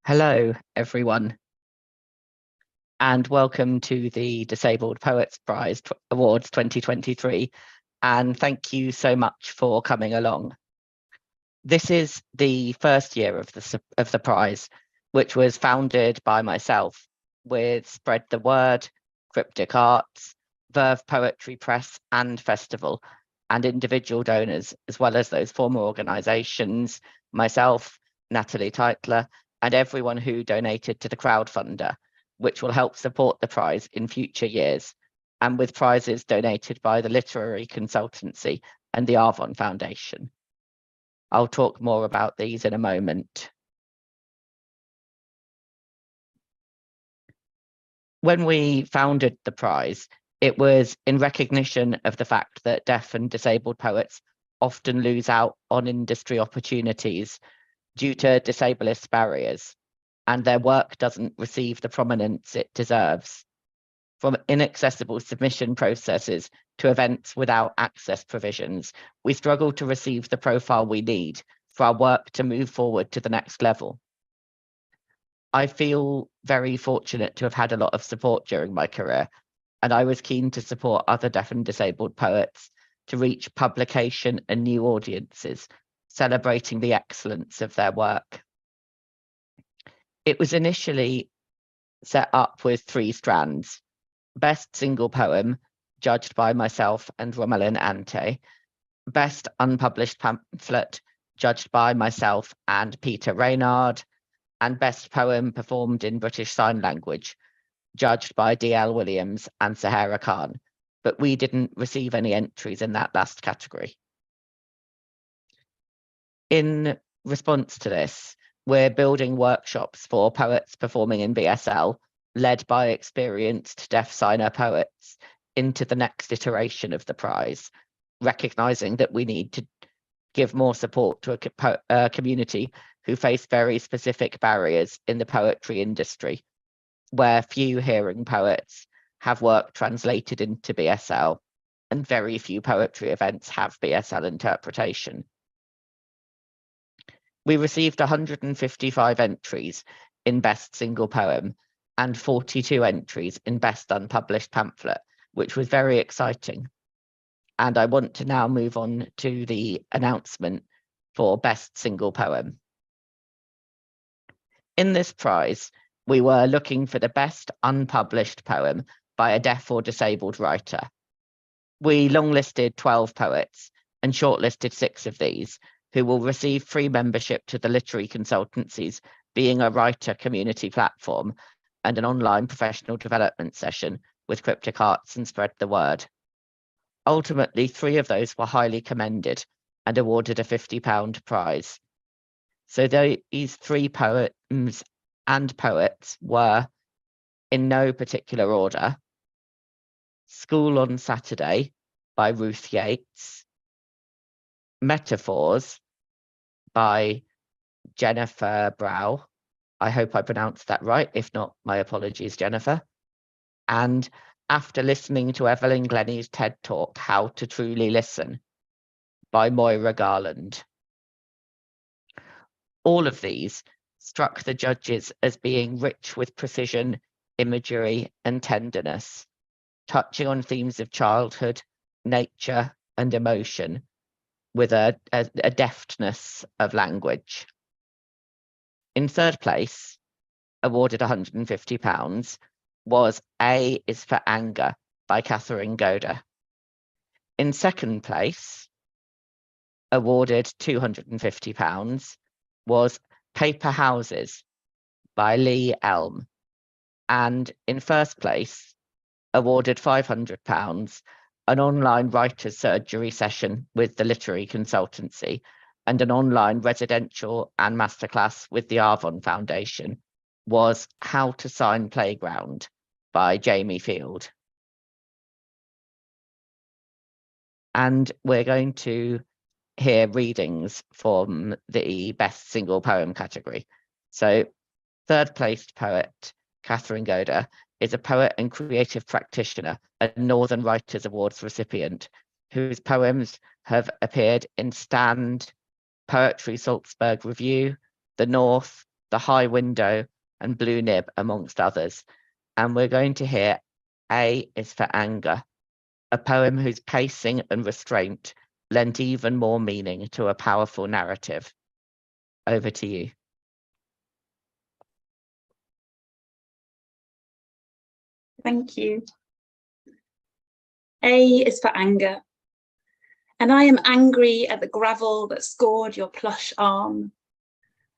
Hello, everyone, and welcome to the Disabled Poets Prize Awards 2023. And thank you so much for coming along. This is the first year of the prize, which was founded by myself with Spread the Word, CRIPtic Arts, Verve Poetry Press and Festival, and individual donors, as well as those former organisations, myself, Natalie Teitler, and everyone who donated to the crowdfunder, which will help support the prize in future years, and with prizes donated by the Literary Consultancy and the Arvon Foundation. I'll talk more about these in a moment. When we founded the prize, it was in recognition of the fact that deaf and disabled poets often lose out on industry opportunities due to disabilist barriers, and their work doesn't receive the prominence it deserves. From inaccessible submission processes to events without access provisions, we struggle to receive the profile we need for our work to move forward to the next level. I feel very fortunate to have had a lot of support during my career, and I was keen to support other deaf and disabled poets to reach publication and new audiences, celebrating the excellence of their work. It was initially set up with 3 strands: Best Single Poem, judged by myself and Romelin Ante; Best Unpublished Pamphlet, judged by myself and Peter Reynard; and Best Poem Performed in British Sign Language, judged by D.L. Williams and Sahara Khan, but we didn't receive any entries in that last category. In response to this, we're building workshops for poets performing in BSL, led by experienced deaf signer poets, into the next iteration of the prize, recognising that we need to give more support to a community who face very specific barriers in the poetry industry, where few hearing poets have work translated into BSL, and very few poetry events have BSL interpretation. We received 155 entries in Best Single Poem and 42 entries in Best Unpublished Pamphlet, which was very exciting. And I want to now move on to the announcement for Best Single Poem. In this prize, we were looking for the best unpublished poem by a deaf or disabled writer. We longlisted 12 poets and shortlisted 6 of these, who will receive free membership to the Literary Consultancy's Being a Writer community platform and an online professional development session with CRIPtic Arts and Spread the Word. Ultimately, 3 of those were highly commended and awarded a £50 prize. So these 3 poems and poets were, in no particular order: School on Saturday by Ruth Yates, Metaphors by Jennifer Brow. I hope I pronounced that right. If not, my apologies, Jennifer. And After Listening to Evelyn Glennie's TED Talk, How to Truly Listen by Moira Garland. All of these struck the judges as being rich with precision, imagery, and tenderness, touching on themes of childhood, nature, and emotion, with a deftness of language. In third place, awarded £150, was A is for Anger by Catherine Goder. In second place, awarded £250, was Paper Houses by Lee Elm. And in first place, awarded £500, an online writer's surgery session with the Literary Consultancy and an online residential and masterclass with the Arvon Foundation, was How to Sign Playground by Jamie Field. And we're going to hear readings from the Best Single Poem category. So third placed poet, Catherine Goder, is a poet and creative practitioner, a Northern Writers Awards recipient, whose poems have appeared in Stand, Poetry Salzburg Review, The North, The High Window, and Blue Nib, amongst others. And we're going to hear A is for Anger, a poem whose pacing and restraint lent even more meaning to a powerful narrative. Over to you. Thank you. A is for Anger. And I am angry at the gravel that scored your plush arm,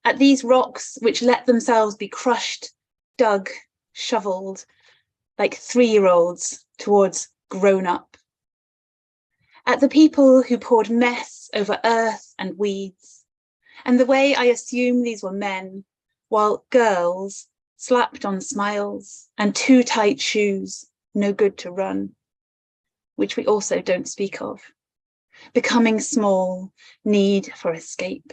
at these rocks which let themselves be crushed, dug, shovelled, like 3-year-olds towards grown up. At the people who poured mess over earth and weeds, and the way I assume these were men, while girls slapped on smiles and too tight shoes, no good to run, which we also don't speak of. Becoming small, need for escape.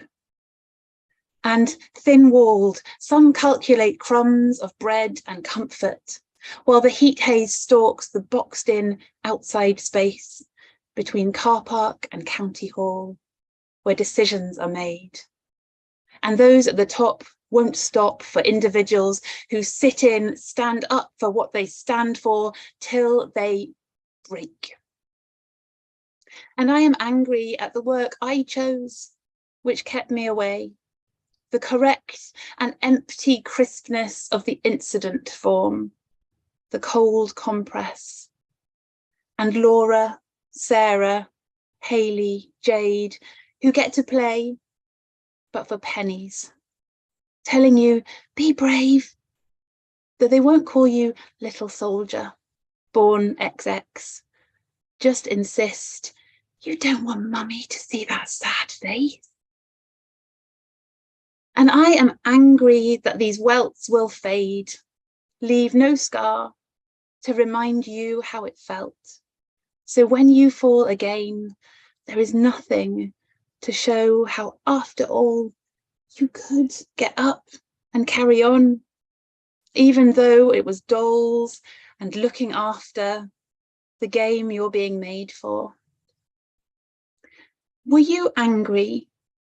And thin-walled, some calculate crumbs of bread and comfort, while the heat haze stalks the boxed-in outside space between car park and county hall, where decisions are made. And those at the top won't stop for individuals who sit in, stand up for what they stand for till they break. And I am angry at the work I chose, which kept me away, the correct and empty crispness of the incident form, the cold compress. And Laura, Sarah, Hayley, Jade, who get to play, but for pennies, telling you, be brave, that they won't call you little soldier, born XX. Just insist, you don't want mummy to see that sad face. And I am angry that these welts will fade, leave no scar to remind you how it felt. So when you fall again, there is nothing to show how, after all, you could get up and carry on, even though it was dolls and looking after the game you're being made for. Were you angry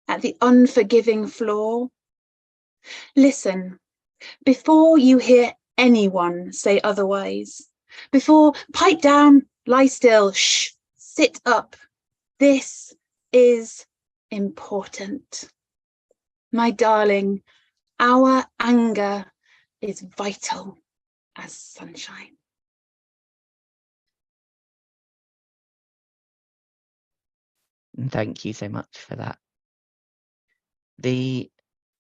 at the unforgiving flaw? Listen, before you hear anyone say otherwise, before pipe down, lie still, shh, sit up. This is important. My darling, our anger is vital as sunshine. Thank you so much for that. The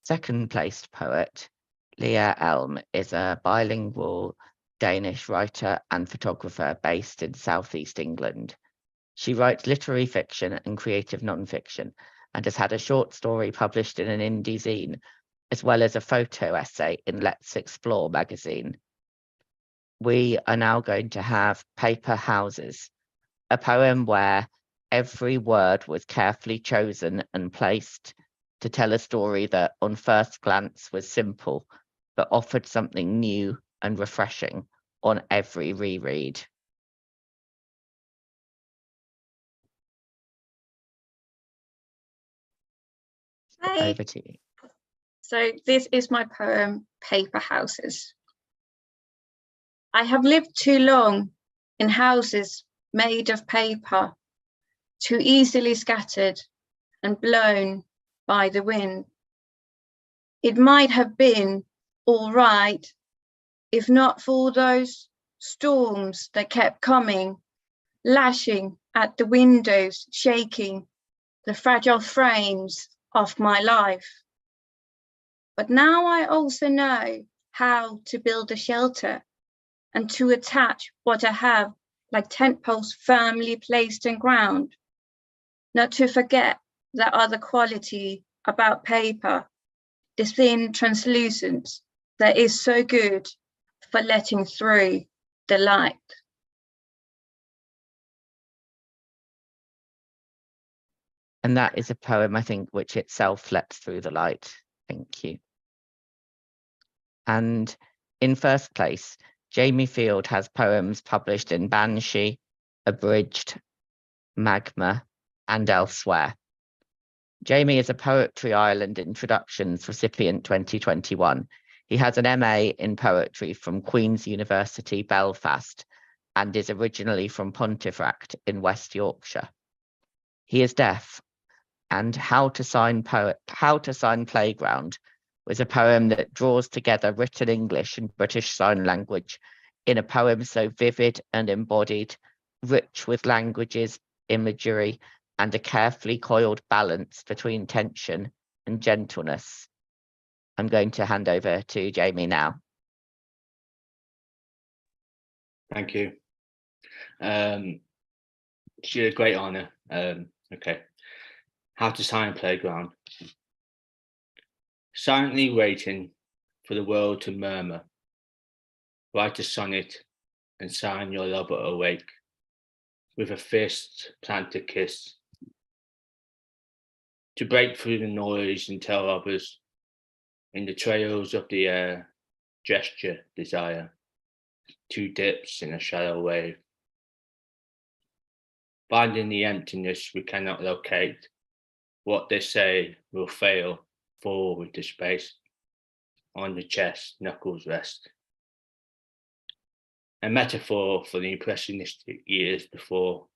second placed poet, Leah Elm, is a bilingual Danish writer and photographer based in southeast England. She writes literary fiction and creative non-fiction and has had a short story published in an indie zine, as well as a photo essay in Let's Explore magazine. We are now going to have Paper Houses, a poem where every word was carefully chosen and placed to tell a story that on first glance was simple, but offered something new and refreshing on every reread. Hey. Over to you. So this is my poem, Paper Houses. I have lived too long in houses made of paper, too easily scattered and blown by the wind. It might have been all right if not for those storms that kept coming, lashing at the windows, shaking the fragile frames of my life. But now I also know how to build a shelter and to attach what I have like tent poles firmly placed in ground, not to forget that other quality about paper, the thin translucence that is so good for letting through the light. And that is a poem, I think, which itself lets through the light. Thank you. And in first place, Jamie Field has poems published in Banshee, Abridged, Magma, and elsewhere. Jamie is a Poetry Ireland Introductions recipient 2021. He has an MA in poetry from Queen's University, Belfast, and is originally from Pontefract in West Yorkshire. He is deaf, and How to Sign Playground was a poem that draws together written English and British Sign Language in a poem so vivid and embodied, rich with languages, imagery, and a carefully coiled balance between tension and gentleness. I'm going to hand over to Jamie now. Thank you. It's a great honour. Okay. How to Sign Playground. Silently waiting for the world to murmur. Write a sonnet and sign your lover awake. With a fist, plant a kiss. To break through the noise and tell others, in the trails of the air, gesture, desire. Two dips in a shallow wave. Finding the emptiness we cannot locate. What they say will fail, fall with the space. On the chest, knuckles rest. A metaphor for the impressionistic years before.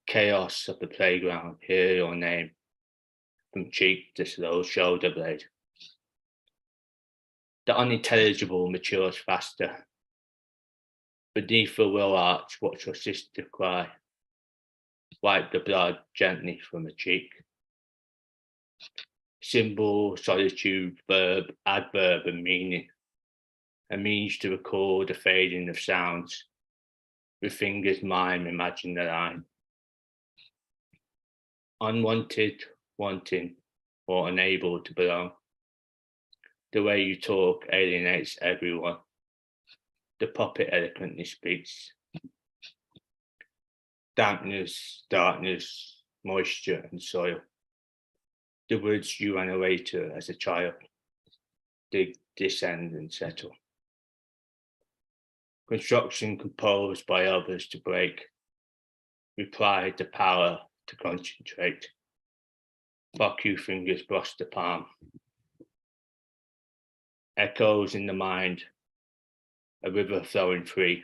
Chaos of the playground, hear your name. From cheek to slow shoulder blade. The unintelligible matures faster. Beneath the will arch, watch your sister cry. Wipe the blood gently from a cheek. Symbol, solitude, verb, adverb, and meaning. A means to record the fading of sounds. With fingers mime, imagine the line. Unwanted, wanting, or unable to belong. The way you talk alienates everyone. The puppet eloquently speaks. Dampness, darkness, moisture, and soil. The woods you ran away to as a child. Dig, descend, and settle. Construction composed by others to break. Reply the power to concentrate. Fuck you fingers brush the palm. Echoes in the mind. A river flowing free.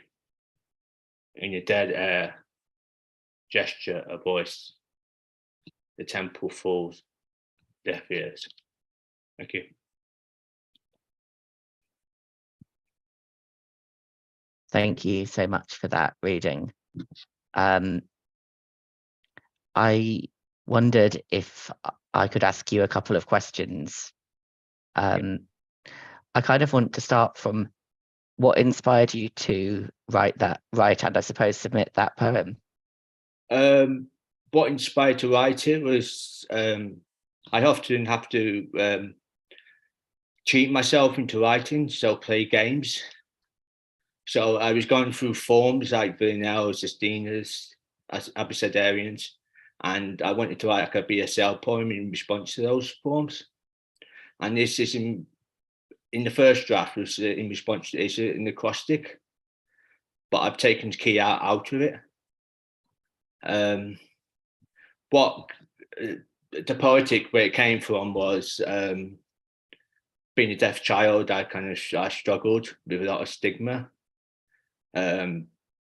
In the dead air. Gesture, a voice. The temple falls. Deaf ears. Thank you. Thank you so much for that reading. I wondered if I could ask you a couple of questions. I kind of want to start from what inspired you to write and I suppose submit that poem. What inspired to write it was I often have to cheat myself into writing, so play games. So I was going through forms like Villanelles, Astinas, Abecedarians, and I wanted to write like a BSL poem in response to those forms. And this is in the first draft was in response to it's an acrostic, but I've taken the key out of it. What the poetic where it came from was being a deaf child. I struggled with a lot of stigma,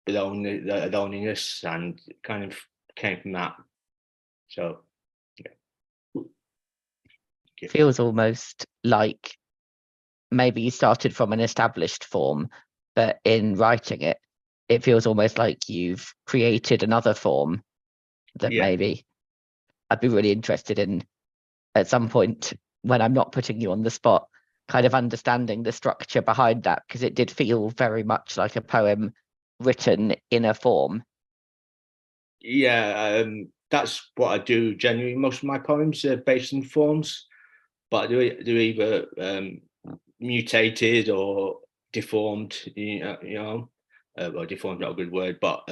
loneliness, and it kind of came from that. So yeah. It feels almost like maybe you started from an established form, but in writing it, it feels almost like you've created another form that maybe I'd be really interested in at some point when I'm not putting you on the spot, kind of understanding the structure behind that, because it did feel very much like a poem written in a form. Yeah, that's what I do generally. Most of my poems are based in forms, but they're either mutated or deformed, well, deformed not a good word, but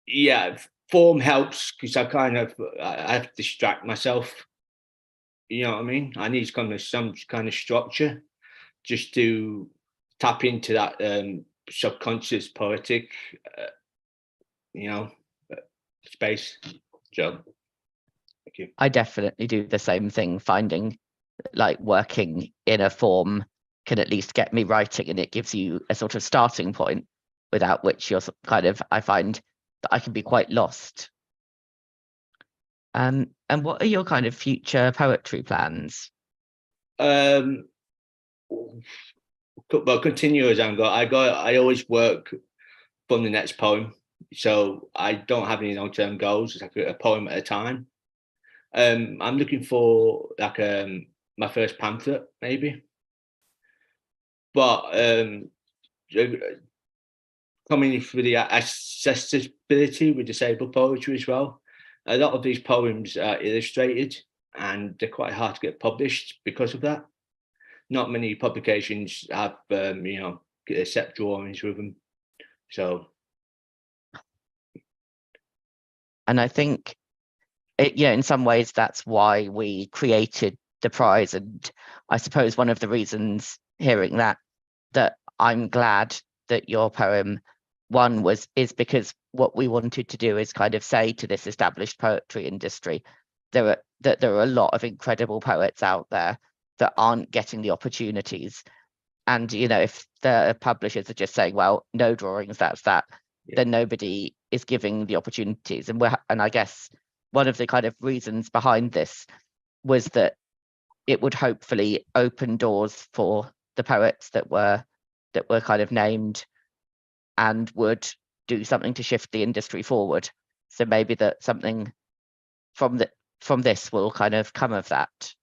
yeah, form helps because I have to distract myself. You know what I mean? I need some kind of structure just to tap into that subconscious poetic, space. So Thank you. I definitely do the same thing, finding like working in a form can at least get me writing, and it gives you a sort of starting point without which you're kind of, I find that I can be quite lost. And what are your kind of future poetry plans? Well, continue as I'm going. I always work from the next poem, so I don't have any long-term goals. It's like a poem at a time. I'm looking for like my first pamphlet, maybe. But coming through the accessibility with disabled poetry as well, a lot of these poems are illustrated, and they're quite hard to get published because of that. Not many publications have, you know, accept drawings with them. So, and I think it, you know, in some ways that's why we created the prize. And I suppose one of the reasons hearing that I'm glad that your poem won is because what we wanted to do is kind of say to this established poetry industry, there are a lot of incredible poets out there that aren't getting the opportunities. And, you know, if the publishers are just saying, well, no drawings, that's that, then nobody is giving the opportunities. And I guess one of the kind of reasons behind this was that it would hopefully open doors for the poets that were kind of named, and would do something to shift the industry forward. So maybe that something from this will kind of come of that.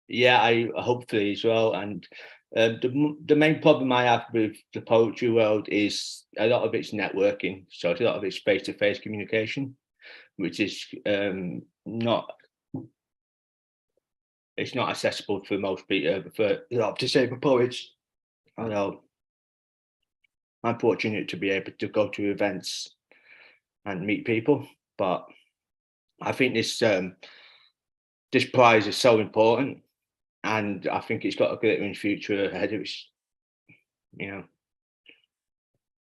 Yeah, I hopefully as well. And the main problem I have with the poetry world is a lot of it's networking. So a lot of it's face-to-face communication, which is not accessible for most people, for a lot of disabled poets. I know I'm fortunate to be able to go to events and meet people, but I think this prize is so important, and I think it's got a glittering future ahead of us. You know.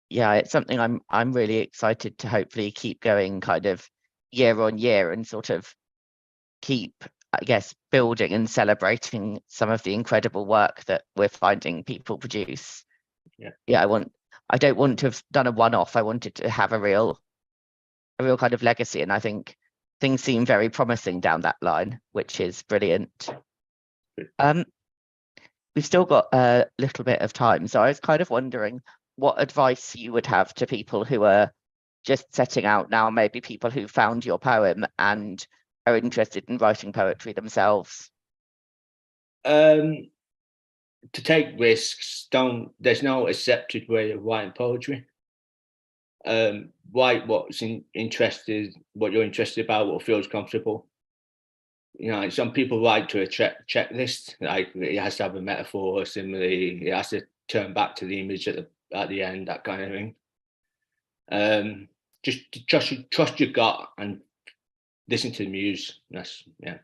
Yeah, it's something I'm really excited to hopefully keep going kind of year on year, and sort of keep, I guess, building and celebrating some of the incredible work that we're finding people produce. Yeah, I don't want to have done a one-off. I wanted to have a real kind of legacy, and I think things seem very promising down that line, which is brilliant. We've still got a little bit of time, so I was kind of wondering what advice you would have to people who are just setting out now, maybe people who found your poem and are interested in writing poetry themselves. To take risks. There's no accepted way of writing poetry. Write what you're interested about, what feels comfortable. You know, some people write to a checklist, like it has to have a metaphor or simile, it has to turn back to the image at the end, that kind of thing. Just trust your gut and listen to the muse. Yeah.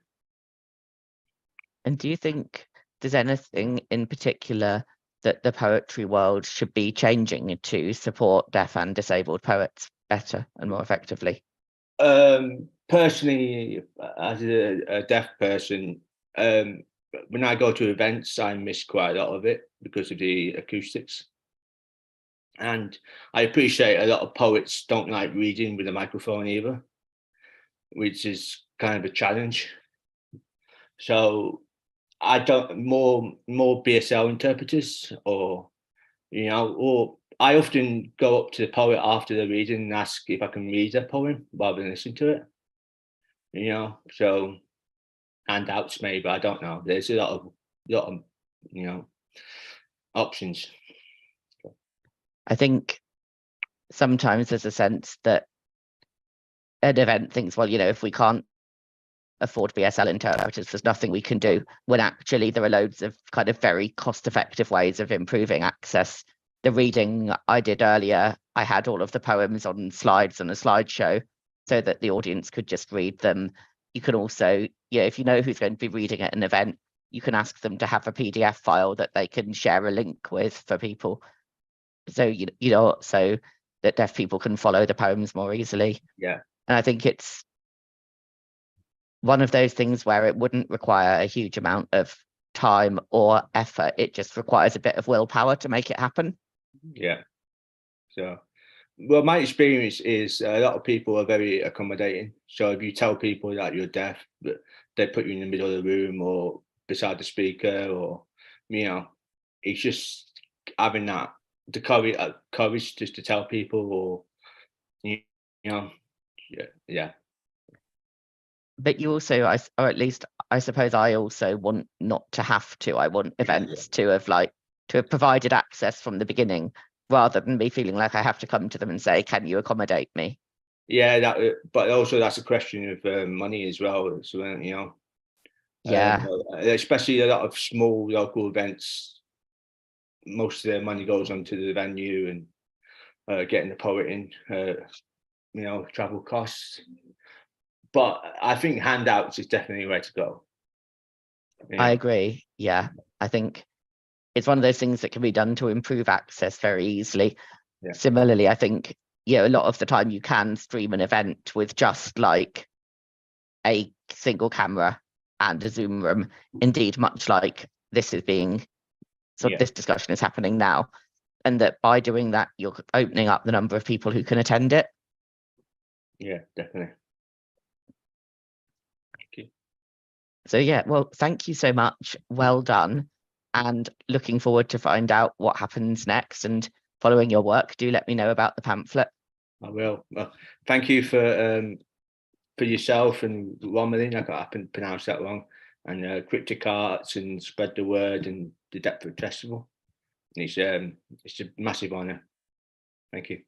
And do you think there's anything in particular that the poetry world should be changing to support deaf and disabled poets better and more effectively? Personally, as a deaf person, when I go to events, I miss quite a lot of it because of the acoustics. And I appreciate a lot of poets don't like reading with a microphone either, which is kind of a challenge. So I don't more BSL interpreters, or I often go up to the poet after the reading and ask if I can read a poem rather than listen to it. You know, so handouts maybe, I don't know. There's a lot of options. I think sometimes there's a sense that an event thinks, well, if we can't afford BSL interpreters, there's nothing we can do, when actually there are loads of kind of very cost-effective ways of improving access. The reading I did earlier, I had all of the poems on slides on a slideshow so that the audience could just read them. You can also, if you know who's going to be reading at an event, you can ask them to have a PDF file that they can share a link with for people. So, so that deaf people can follow the poems more easily. Yeah. And I think it's one of those things where it wouldn't require a huge amount of time or effort. It just requires a bit of willpower to make it happen. Yeah. So, well, my experience is a lot of people are very accommodating. So if you tell people that you're deaf, they put you in the middle of the room or beside the speaker, or, you know, it's just having the courage just to tell people, or, you know, yeah. But you also, or at least I suppose I also want not to have to. I want events to have provided access from the beginning, rather than me feeling like I have to come to them and say, can you accommodate me? Yeah, but also that's a question of money as well. So, you know, Yeah, especially a lot of small local events, most of their money goes onto the venue and getting the poet in, you know, travel costs. But I think handouts is definitely the way to go. I agree. Yeah, I think it's one of those things that can be done to improve access very easily. Yeah. Similarly, I think, a lot of the time you can stream an event with just like a single camera and a Zoom room. Indeed, much like this is being this discussion is happening now. And that by doing that, you're opening up the number of people who can attend it. Yeah, definitely. Thank you. So yeah, well, thank you so much. Well done. And looking forward to find out what happens next, and following your work. Do let me know about the pamphlet. I will. Well, thank you for yourself and Romilly. I can pronounce that wrong. And CRIPtic Arts, and spread the word, and the Deptford Festival. And it's a massive honour. Thank you.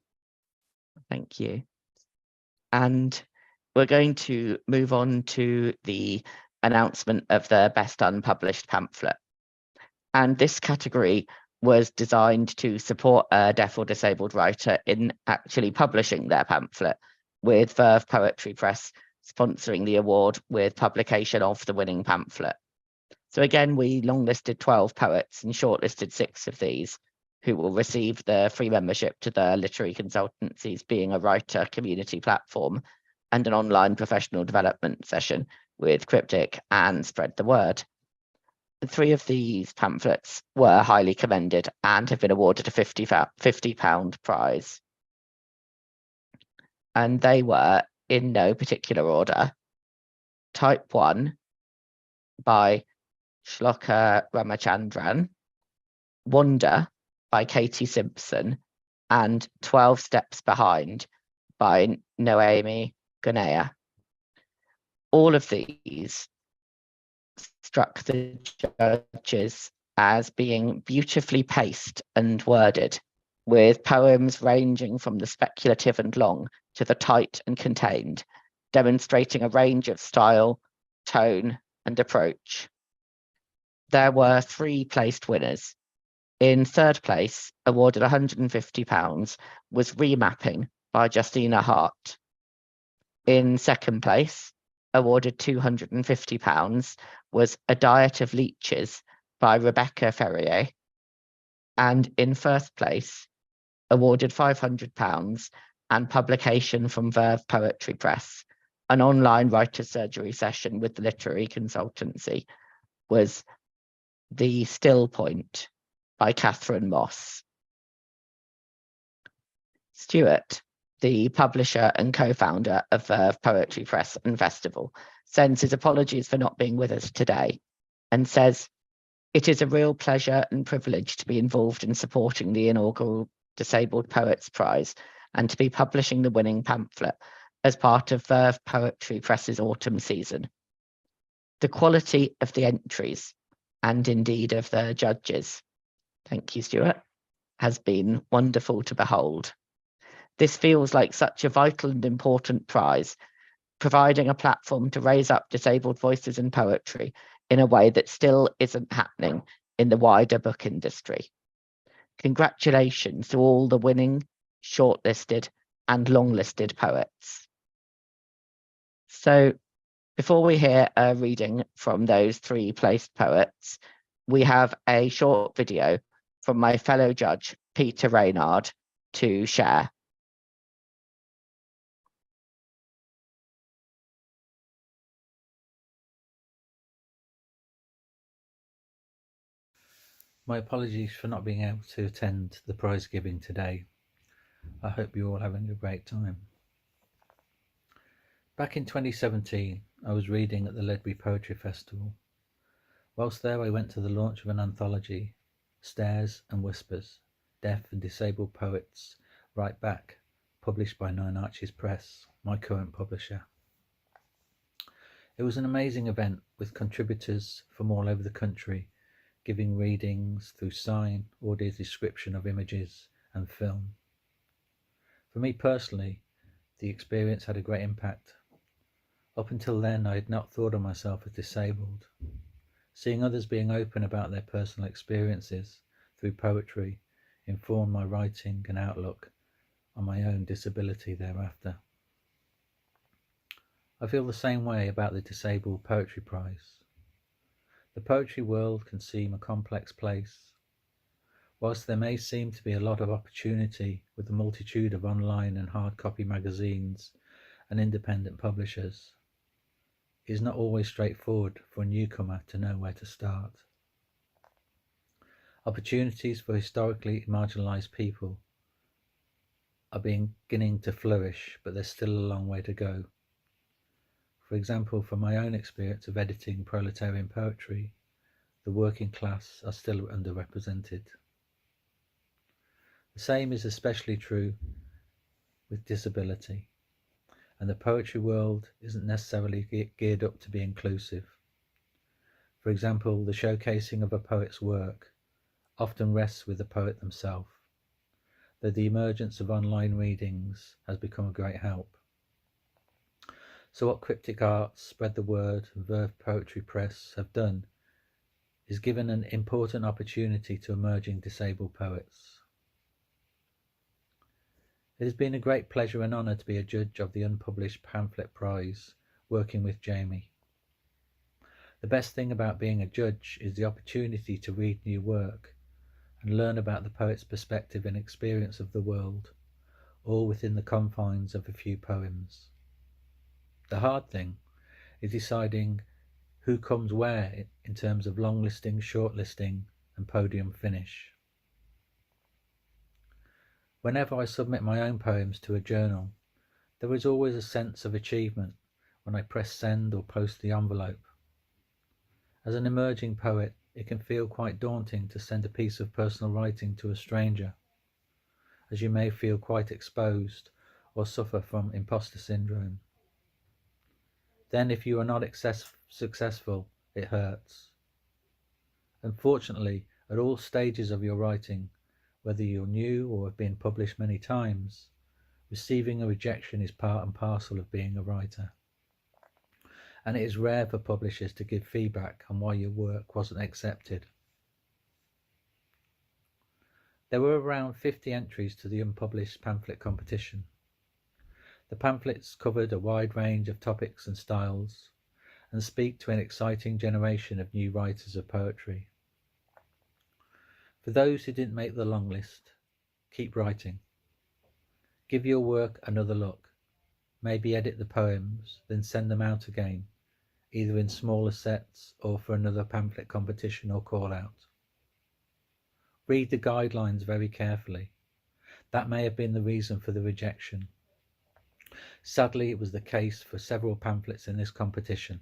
Thank you. And we're going to move on to the announcement of the best unpublished pamphlet. And this category was designed to support a deaf or disabled writer in actually publishing their pamphlet, with Verve Poetry Press sponsoring the award with publication of the winning pamphlet. So again, we longlisted 12 poets and shortlisted 6 of these, who will receive the free membership to the Literary Consultancy's Being a Writer community platform and an online professional development session with CRIPtic and Spread the Word. 3 of these pamphlets were highly commended and have been awarded a £50 prize. And they were, in no particular order: Type 1 by Shloka Ramachandran, Wonder by Katie Simpson, and 12 Steps Behind by Noemi Gonea. All of these struck the judges as being beautifully paced and worded, with poems ranging from the speculative and long to the tight and contained, demonstrating a range of style, tone, and approach. There were 3 placed winners. In 3rd place, awarded £150, was Remapping by Justina Hart. In 2nd place, awarded £250, was A Diet of Leeches by Rebecca Ferrier. And in 1st place, awarded £500 and publication from Verve Poetry Press, an online writer's surgery session with the Literary Consultancy, was The Still Point by Catherine Moss. Stuart, the publisher and co-founder of Verve Poetry Press and Festival, sends his apologies for not being with us today and says, "It is a real pleasure and privilege to be involved in supporting the inaugural Disabled Poets Prize and to be publishing the winning pamphlet as part of Verve Poetry Press's autumn season. The quality of the entries, and indeed of the judges," thank you, Stuart, "has been wonderful to behold. This feels like such a vital and important prize, providing a platform to raise up disabled voices in poetry in a way that still isn't happening in the wider book industry. Congratulations to all the winning, shortlisted, and longlisted poets." So before we hear a reading from those 3 placed poets, we have a short video from my fellow judge, Peter Reynard, to share. My apologies for not being able to attend the prize giving today. I hope you're all having a great time. Back in 2017, I was reading at the Ledbury Poetry Festival. Whilst there, I went to the launch of an anthology, Stares and Whispers, Deaf and Disabled Poets Write Back, published by Nine Arches Press, my current publisher. It was an amazing event with contributors from all over the country giving readings through sign, audio description of images and film. For me personally, the experience had a great impact. Up until then, I had not thought of myself as disabled. Seeing others being open about their personal experiences through poetry informed my writing and outlook on my own disability thereafter. I feel the same way about the Disabled Poetry Prize. The poetry world can seem a complex place. Whilst there may seem to be a lot of opportunity with the multitude of online and hard copy magazines and independent publishers, it is not always straightforward for a newcomer to know where to start. Opportunities for historically marginalised people are beginning to flourish, but there's still a long way to go. For example, from my own experience of editing proletarian poetry, the working class are still underrepresented. The same is especially true with disability, and the poetry world isn't necessarily geared up to be inclusive. For example, the showcasing of a poet's work often rests with the poet themselves, though the emergence of online readings has become a great help. So what CRIPtic Arts, Spread the Word and Verve Poetry Press have done is given an important opportunity to emerging disabled poets. It has been a great pleasure and honour to be a judge of the unpublished Pamphlet Prize, working with Jamie. The best thing about being a judge is the opportunity to read new work and learn about the poet's perspective and experience of the world, all within the confines of a few poems. The hard thing is deciding who comes where in terms of long listing, short listing and podium finish. Whenever I submit my own poems to a journal, there is always a sense of achievement when I press send or post the envelope. As an emerging poet, it can feel quite daunting to send a piece of personal writing to a stranger, as you may feel quite exposed or suffer from imposter syndrome. Then if you are not successful, it hurts. Unfortunately, at all stages of your writing, whether you're new or have been published many times, receiving a rejection is part and parcel of being a writer. And it is rare for publishers to give feedback on why your work wasn't accepted. There were around 50 entries to the unpublished pamphlet competition. The pamphlets covered a wide range of topics and styles and speak to an exciting generation of new writers of poetry. For those who didn't make the long list, keep writing. Give your work another look. Maybe edit the poems, then send them out again, either in smaller sets or for another pamphlet competition or call out. Read the guidelines very carefully. That may have been the reason for the rejection. Sadly, it was the case for several pamphlets in this competition.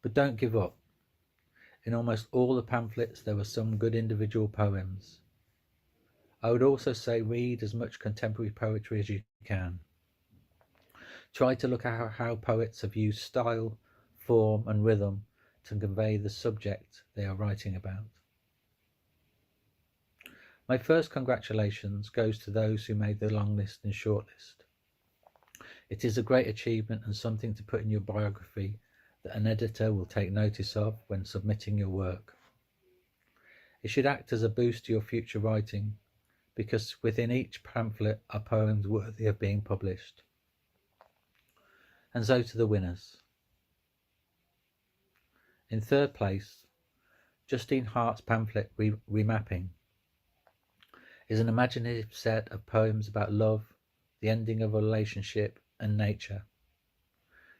But don't give up. In almost all the pamphlets there were some good individual poems. I would also say read as much contemporary poetry as you can. Try to look at how poets have used style, form and rhythm to convey the subject they are writing about. My first congratulations goes to those who made the long list and short list. It is a great achievement and something to put in your biography that an editor will take notice of when submitting your work. It should act as a boost to your future writing, because within each pamphlet are poems worthy of being published. And so to the winners. In third place, Justine Hart's pamphlet Remapping is an imaginative set of poems about love, the ending of a relationship and nature,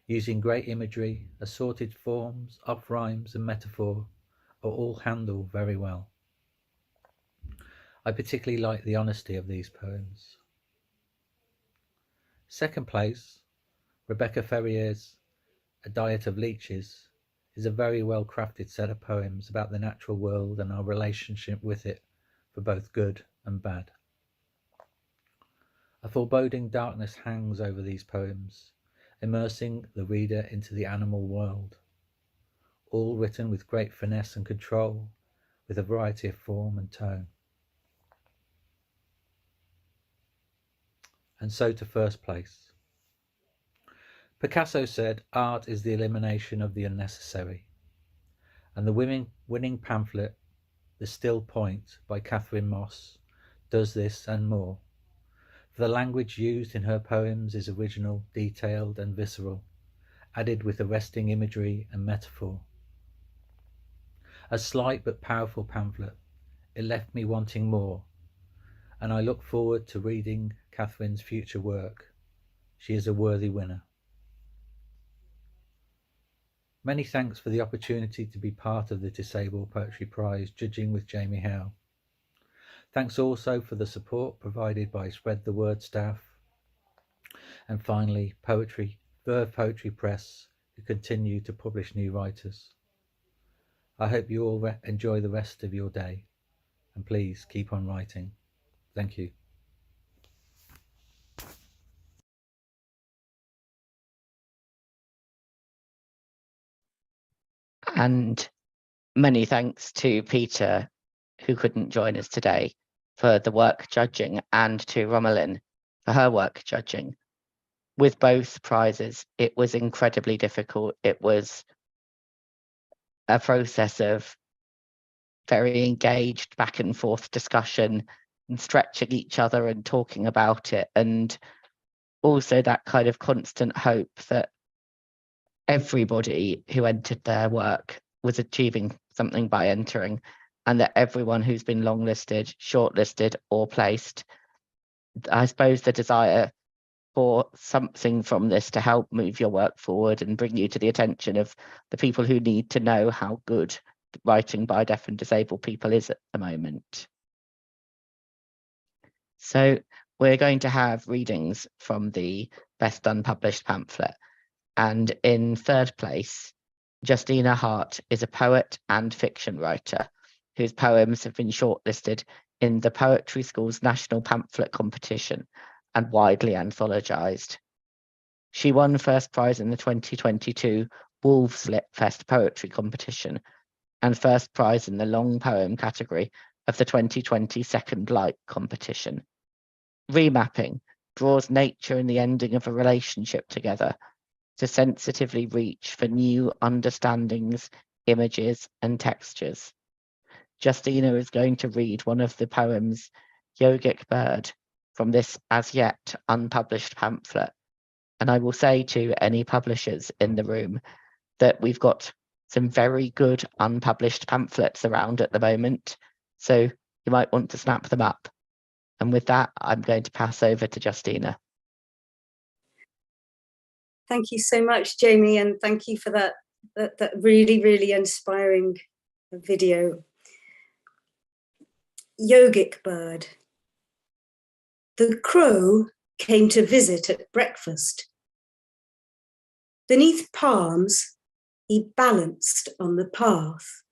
using great imagery, assorted forms, off rhymes and metaphor, are all handled very well. I particularly like the honesty of these poems. Second place, Rebecca Ferrier's A Diet of Leeches is a very well crafted set of poems about the natural world and our relationship with it for both good and bad. A foreboding darkness hangs over these poems, immersing the reader into the animal world, all written with great finesse and control, with a variety of form and tone. And so to first place. Picasso said, art is the elimination of the unnecessary. And the winning pamphlet, The Still Point by Catherine Moss, does this and more. For the language used in her poems is original, detailed and visceral, added with arresting imagery and metaphor. A slight but powerful pamphlet, it left me wanting more, and I look forward to reading Catherine's future work. She is a worthy winner. Many thanks for the opportunity to be part of the Disabled Poetry Prize judging with Jamie Hale. Thanks also for the support provided by Spread the Word staff. And finally, Verve Poetry Press, who continue to publish new writers. I hope you all enjoy the rest of your day, and please keep on writing. Thank you. And many thanks to Peter, who couldn't join us today, for the work judging, and to Romalyn for her work judging. With both prizes, it was incredibly difficult. It was a process of very engaged back and forth discussion and stretching each other and talking about it, and also that kind of constant hope that everybody who entered their work was achieving something by entering, and that everyone who's been longlisted, shortlisted or placed, I suppose the desire for something from this to help move your work forward and bring you to the attention of the people who need to know how good writing by deaf and disabled people is at the moment. So we're going to have readings from the Best Unpublished Pamphlet. And in third place, Justina Hart is a poet and fiction writer whose poems have been shortlisted in the Poetry School's National Pamphlet Competition and widely anthologized. She won first prize in the 2022 Wolves Lit Fest Poetry Competition and first prize in the long poem category of the 2020 Second Light competition. Remapping draws nature and the ending of a relationship together to sensitively reach for new understandings, images, and textures. Justina is going to read one of the poems, Yogic Bird, from this as yet unpublished pamphlet. And I will say to any publishers in the room that we've got some very good unpublished pamphlets around at the moment, so you might want to snap them up. And with that, I'm going to pass over to Justina. Thank you so much, Jamie, and thank you for that really, really inspiring video. Yogic Bird. The crow came to visit at breakfast. Beneath palms, he balanced on the path,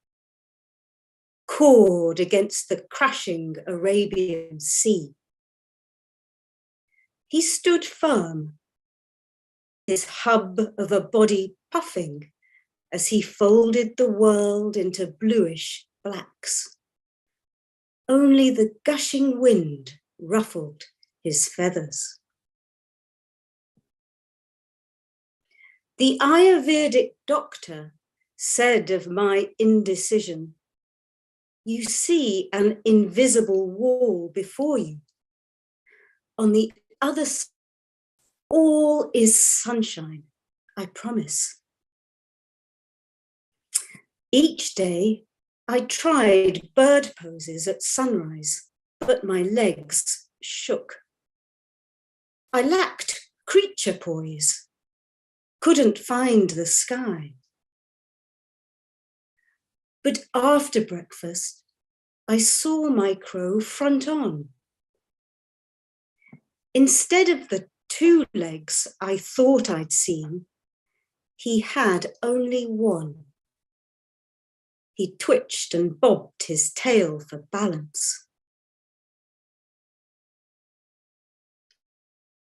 cawed against the crashing Arabian Sea. He stood firm, his hub of a body puffing as he folded the world into bluish blacks. Only the gushing wind ruffled his feathers. The Ayurvedic doctor said of my indecision, "You see an invisible wall before you. On the other side, all is sunshine, I promise." Each day, I tried bird poses at sunrise, but my legs shook. I lacked creature poise, couldn't find the sky. But after breakfast, I saw my crow front on. Instead of the 2 legs I thought I'd seen, he had only 1. He twitched and bobbed his tail for balance.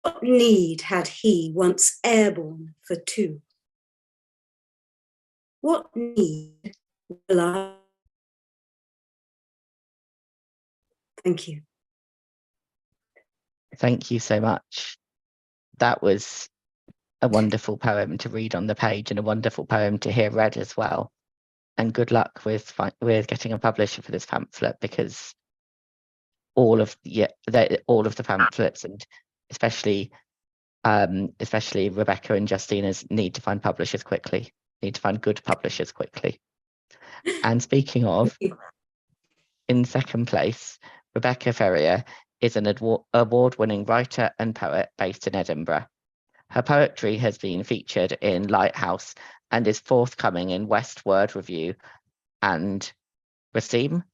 What need had he once airborne for 2? What need will I? Thank you. Thank you so much. That was a wonderful poem to read on the page and a wonderful poem to hear read as well. And good luck with getting a publisher for this pamphlet, because all of the pamphlets, and especially Rebecca and Justina's, need to find publishers quickly. Need to find good publishers quickly. And speaking of, in second place, Rebecca Ferrier is an award-winning writer and poet based in Edinburgh. Her poetry has been featured in Lighthouse and is forthcoming in West Word Review and Racine.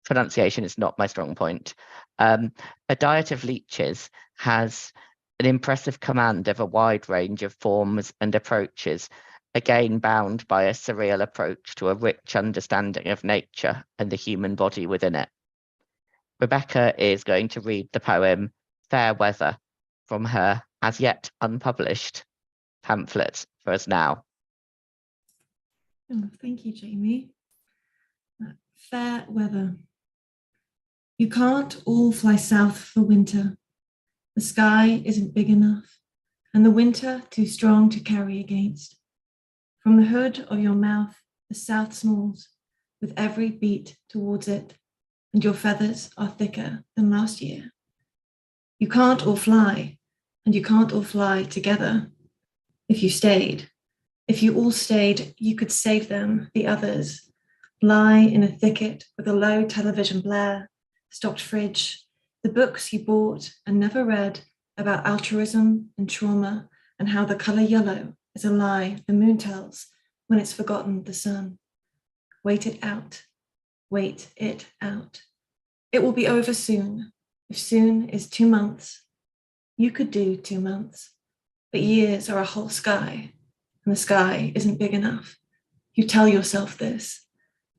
Pronunciation is not my strong point. A Diet of Leeches has an impressive command of a wide range of forms and approaches, again bound by a surreal approach to a rich understanding of nature and the human body within it. Rebecca is going to read the poem Fair Weather from her as yet unpublished pamphlet for us now. Oh, thank you, Jamie. Fair weather. You can't all fly south for winter. The sky isn't big enough, and the winter too strong to carry against. From the hood of your mouth, the south smalls with every beat towards it, and your feathers are thicker than last year. You can't all fly, and you can't all fly together. If you all stayed, you could save them, the others, lie in a thicket with a low television blare, stocked fridge, the books you bought and never read about altruism and trauma and how the color yellow is a lie the moon tells when it's forgotten the sun. Wait it out. Wait it out. It will be over soon. If soon is 2 months, you could do 2 months, but years are a whole sky, and the sky isn't big enough. You tell yourself this.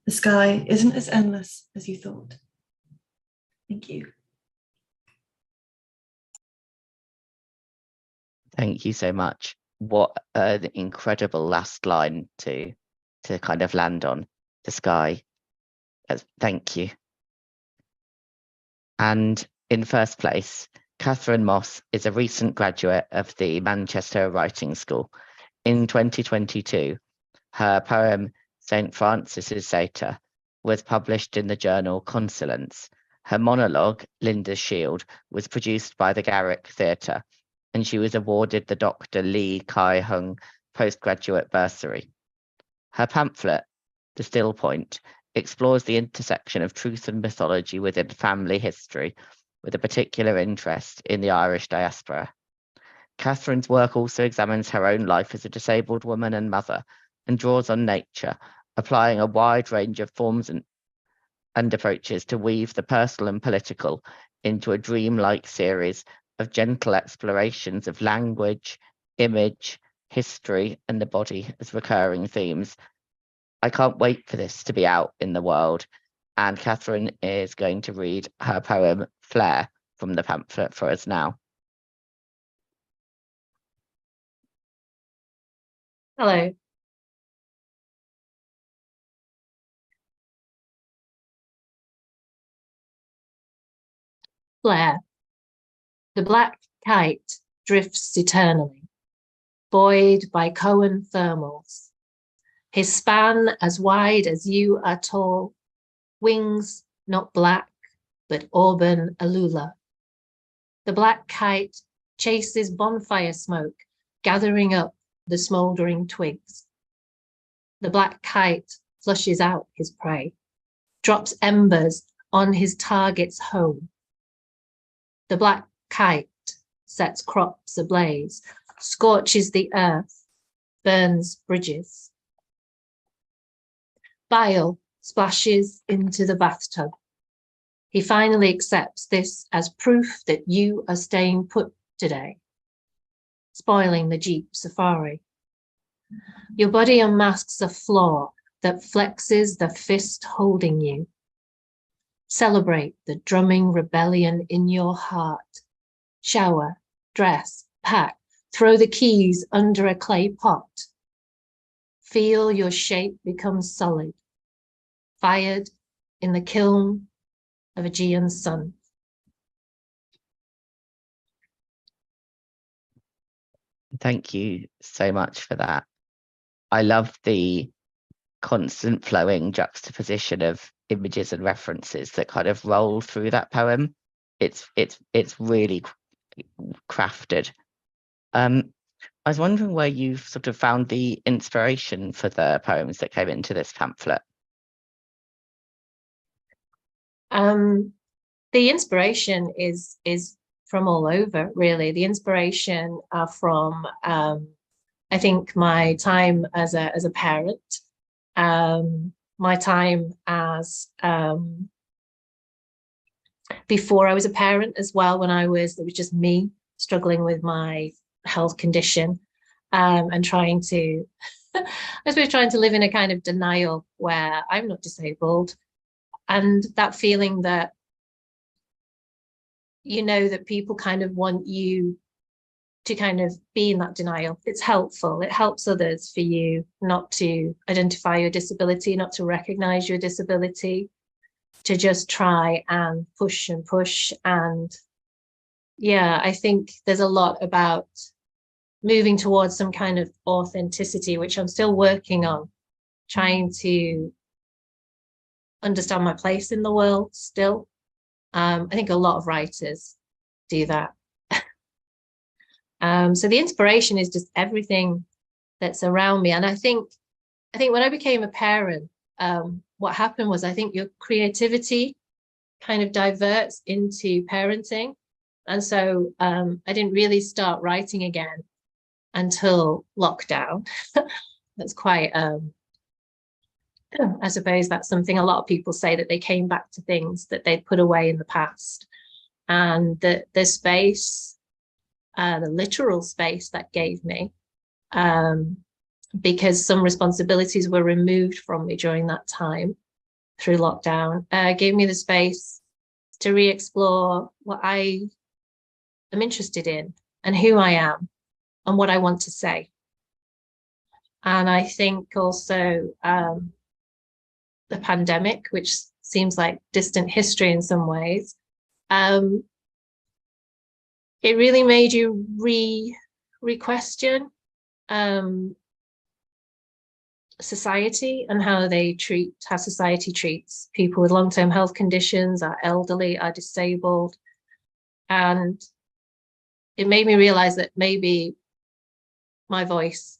The sky isn't as endless as you thought. Thank you. Thank you so much. What an incredible last line to kind of land on, the sky. Thank you. And in first place, Catherine Moss is a recent graduate of the Manchester Writing School. In 2022, her poem St. Francis's Satyr was published in the journal Consultancy. Her monologue, Linda's Shield, was produced by the Garrick Theatre, and she was awarded the Dr. Lee Kai-hung postgraduate bursary. Her pamphlet, The Still Point, explores the intersection of truth and mythology within family history, with a particular interest in the Irish diaspora. Catherine's work also examines her own life as a disabled woman and mother, and draws on nature, applying a wide range of forms and approaches to weave the personal and political into a dreamlike series of gentle explorations of language, image, history, and the body as recurring themes. I can't wait for this to be out in the world, and Catherine is going to read her poem Flare from the pamphlet for us now. Hello. Flare. The black kite drifts eternally, buoyed by Cohen thermals. His span as wide as you are tall, wings not black, but auburn alula. The black kite chases bonfire smoke, gathering up the smouldering twigs. The black kite flushes out his prey, drops embers on his target's home. The black kite sets crops ablaze, scorches the earth, burns bridges. Bile splashes into the bathtub. He finally accepts this as proof that you are staying put today, spoiling the Jeep safari. Your body unmasks a flaw that flexes the fist holding you. Celebrate the drumming rebellion in your heart. Shower, dress, pack, throw the keys under a clay pot. Feel your shape become solid, fired in the kiln of Aegean sun. Thank you so much for that. I love the constant flowing juxtaposition of images and references that kind of roll through that poem. It's really crafted. I was wondering where you've sort of found the inspiration for the poems that came into this pamphlet. The inspiration is from all over, really. The inspiration are from I think my time as a parent, my time as before I was a parent as well, when it was just me struggling with my health condition, and trying to I suppose trying to live in a kind of denial where I'm not disabled, and that feeling that that people kind of want you to kind of be in that denial. It's helpful. It helps others for you not to identify your disability, not to recognize your disability, to just try and push and push. And yeah, I think there's a lot about moving towards some kind of authenticity, which I'm still working on, trying to understand my place in the world still. I think a lot of writers do that. So the inspiration is just everything that's around me. And I think when I became a parent, what happened was I think your creativity kind of diverts into parenting. And so I didn't really start writing again until lockdown. That's quite, I suppose that's something a lot of people say, that they came back to things that they'd put away in the past. And the space, the literal space that gave me, because some responsibilities were removed from me during that time through lockdown, gave me the space to re-explore what I am interested in and who I am and what I want to say. And I think also the pandemic, which seems like distant history in some ways, it really made you re-question society and how society treats people with long-term health conditions, our elderly, our disabled. And it made me realize that maybe my voice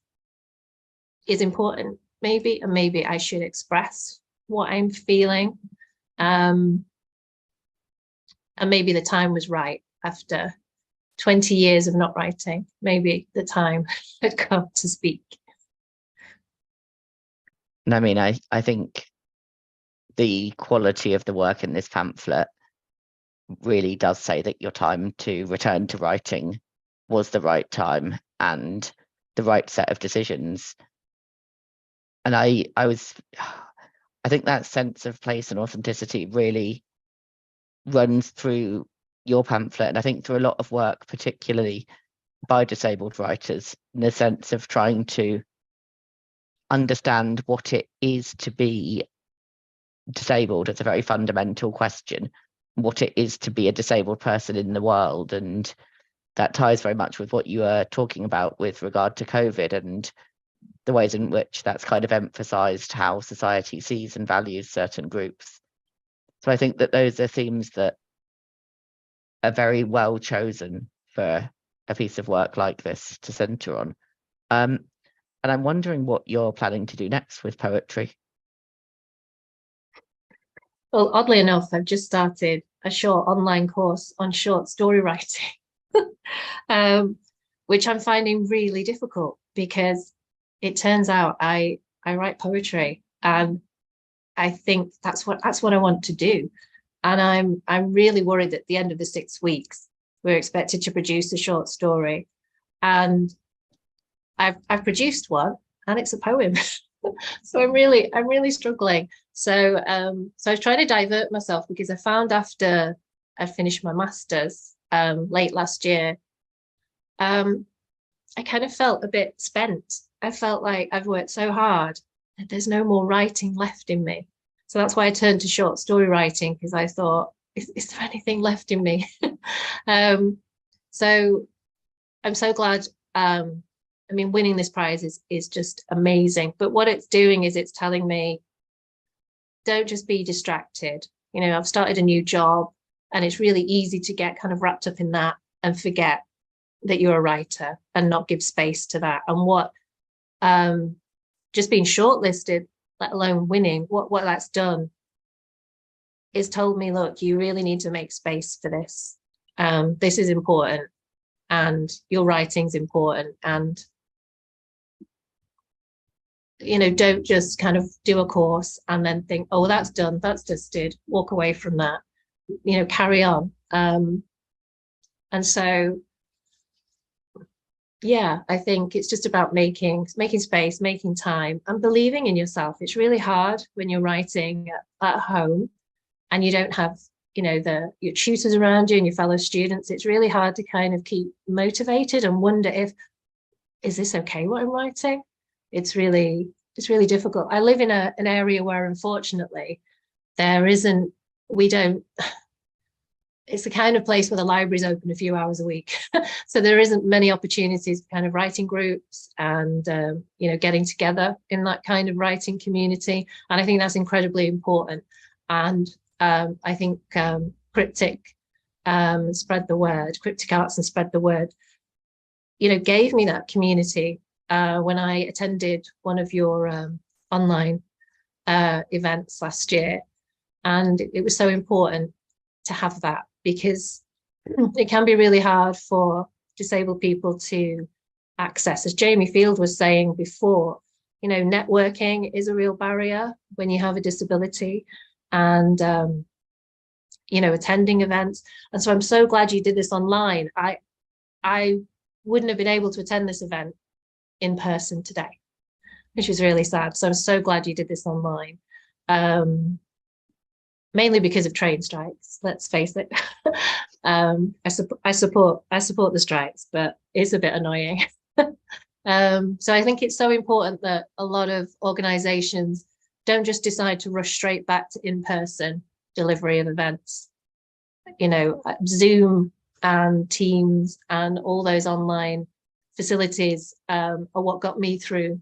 is important, maybe, and maybe I should express what I'm feeling. And maybe the time was right after 20 years of not writing. Maybe the time had come to speak. And I mean, I think the quality of the work in this pamphlet really does say that your time to return to writing was the right time and the right set of decisions. And I think that sense of place and authenticity really runs through your pamphlet, and I think through a lot of work, particularly by disabled writers, in the sense of trying to understand what it is to be disabled. It's a very fundamental question, what it is to be a disabled person in the world. And that ties very much with what you were talking about with regard to COVID and the ways in which that's kind of emphasized how society sees and values certain groups. So I think that those are themes that are very well chosen for a piece of work like this to center on. And I'm wondering what you're planning to do next with poetry. Well, oddly enough, I've just started a short online course on short story writing, which I'm finding really difficult because it turns out I write poetry, and I think that's what I want to do. And I'm really worried that at the end of the 6 weeks, we're expected to produce a short story. And I've produced one, and it's a poem. So I'm really struggling. So so I was trying to divert myself, because I found after I finished my master's late last year, I kind of felt a bit spent. I felt like I've worked so hard that there's no more writing left in me. So that's why I turned to short story writing, because I thought, is there anything left in me? So I'm so glad. I mean, winning this prize is just amazing. But what it's doing is it's telling me, don't just be distracted. You know, I've started a new job, and it's really easy to get kind of wrapped up in that and forget that you're a writer and not give space to that. And what just being shortlisted, let alone winning, what that's done is told me, look, you really need to make space for this. This is important, and your writing's important. And you know, don't just kind of do a course and then think, oh, that's done, that's dusted, walk away from that, you know, carry on. And so, yeah, I think it's just about making space, making time, and believing in yourself. It's really hard when you're writing at home and you don't have, you know, your tutors around you and your fellow students. It's really hard to kind of keep motivated and wonder is this okay, what I'm writing? It's really difficult. I live in an area where, unfortunately, it's the kind of place where the library's open a few hours a week. So there isn't many opportunities for kind of writing groups and, you know, getting together in that kind of writing community. And I think that's incredibly important. And I think CRIPtic, spread the word, CRIPtic Arts and Spread the Word, you know, gave me that community when I attended one of your online events last year. And it was so important to have that, because it can be really hard for disabled people to access. As Jamie Field was saying before, you know, networking is a real barrier when you have a disability, and, you know, attending events. And so I'm so glad you did this online. I wouldn't have been able to attend this event in person today, which is really sad. So I'm so glad you did this online. Mainly because of train strikes, let's face it. I support the strikes, but it's a bit annoying. So I think it's so important that a lot of organizations don't just decide to rush straight back to in-person delivery of events. You know, Zoom and Teams and all those online facilities are what got me through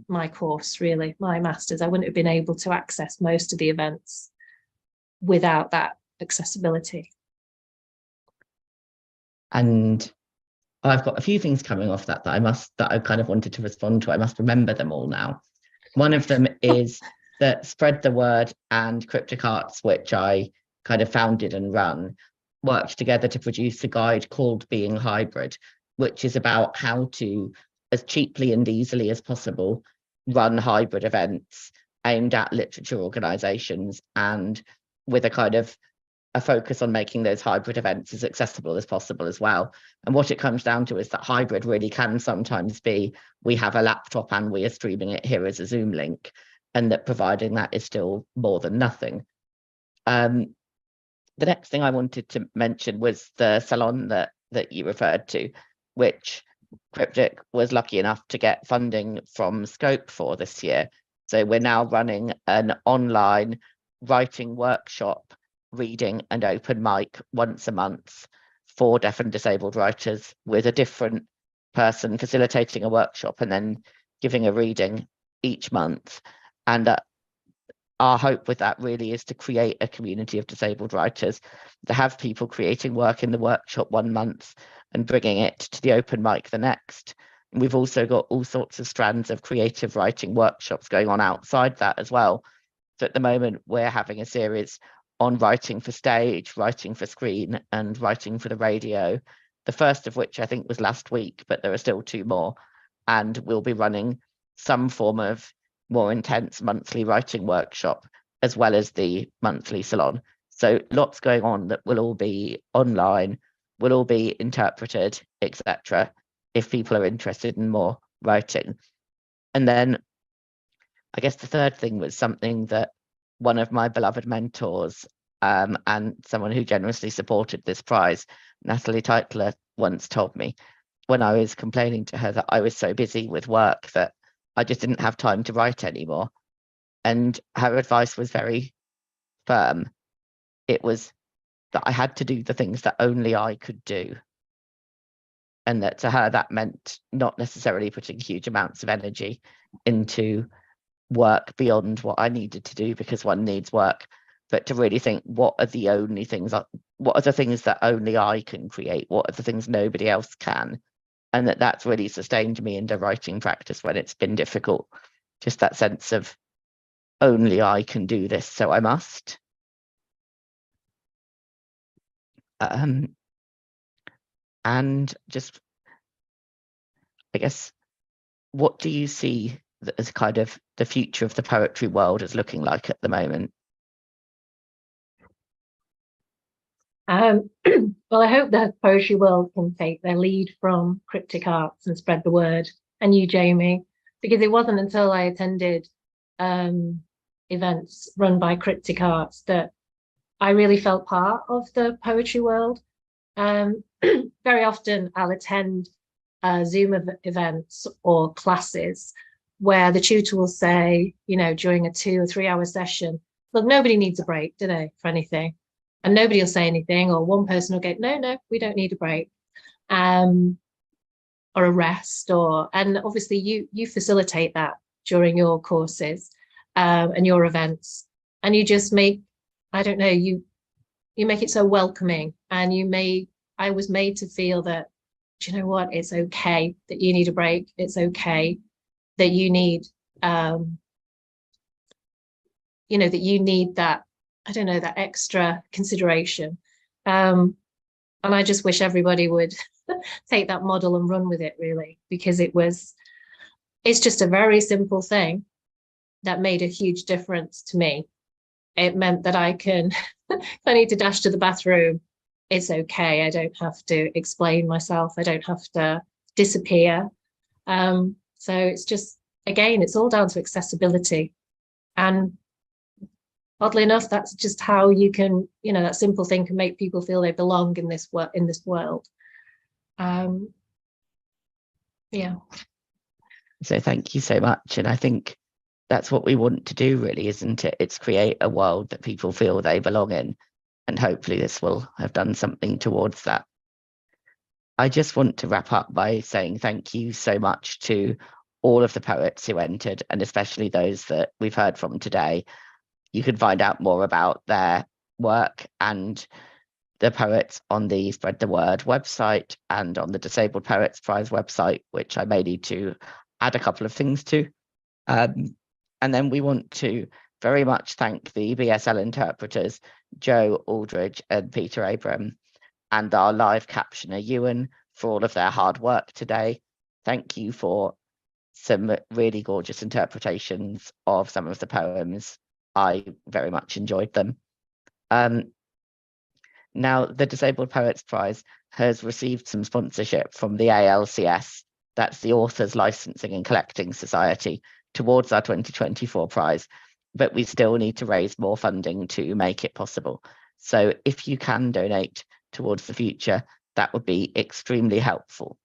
my course, really, my master's. I wouldn't have been able to access most of the events without that accessibility. And I've got a few things coming off that I kind of wanted to respond to. I must remember them all now. One of them is that Spread the Word and CRIPtic Arts, which I kind of founded and run, worked together to produce a guide called Being Hybrid, which is about how to, as cheaply and easily as possible, run hybrid events aimed at literature organisations, and with a kind of a focus on making those hybrid events as accessible as possible as well. And what it comes down to is that hybrid really can sometimes be, we have a laptop and we are streaming it here as a Zoom link, and that providing that is still more than nothing. The next thing I wanted to mention was the salon that you referred to, which CRIPtic was lucky enough to get funding from Scope for this year. So we're now running an online writing workshop, reading and open mic once a month for deaf and disabled writers, with a different person facilitating a workshop and then giving a reading each month. And our hope with that really is to create a community of disabled writers, to have people creating work in the workshop one month and bringing it to the open mic the next. And we've also got all sorts of strands of creative writing workshops going on outside that as well. So at the moment, we're having a series on writing for stage, writing for screen, and writing for the radio, the first of which I think was last week, but there are still 2 more. And we'll be running some form of more intense monthly writing workshop, as well as the monthly salon. So lots going on that will all be online, will all be interpreted, etc., if people are interested in more writing. And then I guess the third thing was something that one of my beloved mentors and someone who generously supported this prize, Natalie Teitler, once told me when I was complaining to her that I was so busy with work that I just didn't have time to write anymore. And her advice was very firm. It was that I had to do the things that only I could do. And that to her, that meant not necessarily putting huge amounts of energy into work beyond what I needed to do, because one needs work, but to really think, what are the only things, what are the things that only I can create? What are the things nobody else can? And that's really sustained me into writing practice when it's been difficult. Just that sense of only I can do this, so I must. And just, I guess, what do you see as kind of the future of the poetry world is looking like at the moment? Well, I hope the poetry world can take their lead from CRIPtic Arts and spread the word, and you, Jamie, because it wasn't until I attended events run by CRIPtic Arts that I really felt part of the poetry world. Very often I'll attend Zoom events or classes where the tutor will say, you know, during a 2 or 3 hour session, look, nobody needs a break, do they, for anything? And nobody will say anything, or one person will go, no, we don't need a break, or a rest, and obviously you facilitate that during your courses and your events, and you just make, I don't know, you make it so welcoming, and I was made to feel that, do you know what, it's okay that you need a break, it's okay that you need, you know, that you need that, I don't know, that extra consideration. And I just wish everybody would take that model and run with it, really, because it's just a very simple thing that made a huge difference to me. It meant that I can, if I need to dash to the bathroom, it's okay. I don't have to explain myself. I don't have to disappear. So it's just, again, it's all down to accessibility. And oddly enough, that's just how you can, you know, that simple thing can make people feel they belong in this world. Yeah. So thank you so much. And I think that's what we want to do, really, isn't it? It's create a world that people feel they belong in. And hopefully this will have done something towards that. I just want to wrap up by saying thank you so much to all of the poets who entered, and especially those that we've heard from today. You can find out more about their work and the poets on the Spread the Word website and on the Disabled Poets Prize website, which I may need to add a couple of things to. And then we want to very much thank the BSL interpreters, Joe Aldridge and Peter Abram, and our live captioner, Ewan, for all of their hard work today. Thank you for some really gorgeous interpretations of some of the poems. I very much enjoyed them. Now, the Disabled Poets Prize has received some sponsorship from the ALCS, that's the Authors Licensing and Collecting Society, towards our 2024 prize, but we still need to raise more funding to make it possible. So if you can donate towards the future, that would be extremely helpful.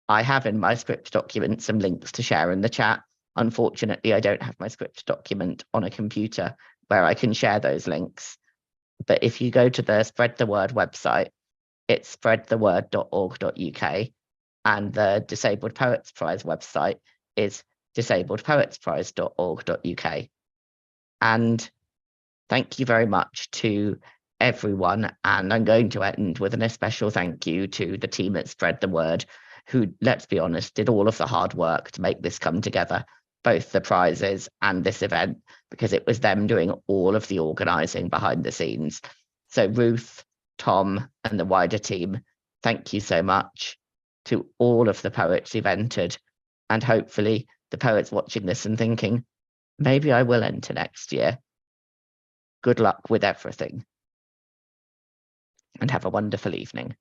I have in my script document some links to share in the chat. Unfortunately, I don't have my script document on a computer where I can share those links. But if you go to the Spread the Word website, it's spreadtheword.org.uk, and the Disabled Poets Prize website is disabledpoetsprize.org.uk. And thank you very much to everyone. And I'm going to end with an especial thank you to the team at Spread the Word, who, let's be honest, did all of the hard work to make this come together, both the prizes and this event, because it was them doing all of the organising behind the scenes. So Ruth, Tom, and the wider team, thank you so much. To all of the poets who've entered, and hopefully the poets watching this and thinking, maybe I will enter next year. Good luck with everything, and have a wonderful evening.